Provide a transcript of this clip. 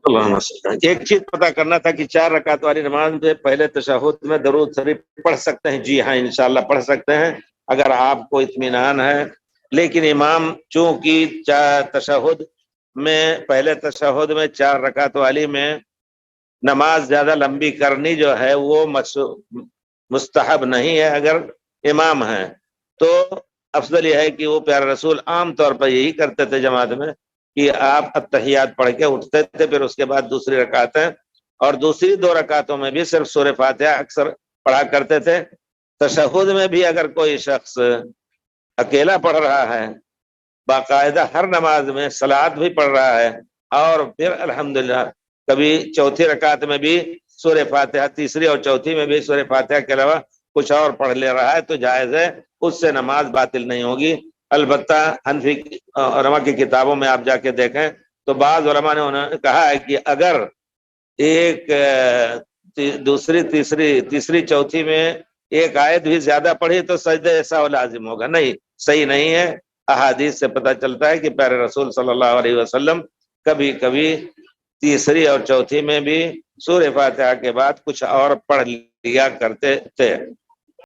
اللہم صل۔ ایک چیز پتا کرنا تھا کہ 4 رکعت والی نماز میں پہلے تشہد میں درود شریف پڑھ سکتے ہیں؟ جی ہاں، انشاءاللہ پڑھ سکتے ہیں اگر آپ کو اطمینان ہے، لیکن امام چونکہ تشہد میں پہلے تشہد میں 4 رکعت والی میں نماز زیادہ لمبی کرنی جو ہے وہ مستحب نہیں ہے، اگر امام ہے تو افضل یہ ہے کہ وہ پیارے رسول عام طور پر یہی کرتے تھے جماعت میں کہ آپ التحیات پڑھ کے اٹھتے تھے، پھر اس کے بعد دوسری رکعتیں، اور دوسری 2 رکعتوں میں بھی صرف سورہ فاتحہ اکثر پڑھا کرتے تھے۔ تشہد میں بھی اگر کوئی شخص اکیلا پڑھ رہا ہے، باقاعدہ ہر نماز میں صلوات بھی پڑھ رہا ہے، اور پھر الحمدللہ کبھی چوتھی رکعت میں بھی سورہ فاتحہ، تیسری اور چوتھی میں بھی سورہ فاتحہ کے علاوہ کچھ اور پڑھ لے رہا ہے تو جائز ہے، اس سے نماز باطل نہیں ہوگی۔ البتہ حنفی علماء کی کتابوں میں آپ جا کے دیکھیں تو بعض علماء نے انہوں نے کہا ہے کہ اگر ایک دوسری تیسری چوتھی میں ایک آیت بھی زیادہ پڑھی تو سجدہ ایسا لازم ہوگا، نہیں، صحیح نہیں ہے۔ احادیث سے پتہ چلتا ہے کہ پیارے رسول صلی اللہ علیہ وسلم کبھی کبھی تیسری اور چوتھی میں بھی سورہ فاتحہ کے بعد کچھ اور پڑھ لیا کرتے تھے۔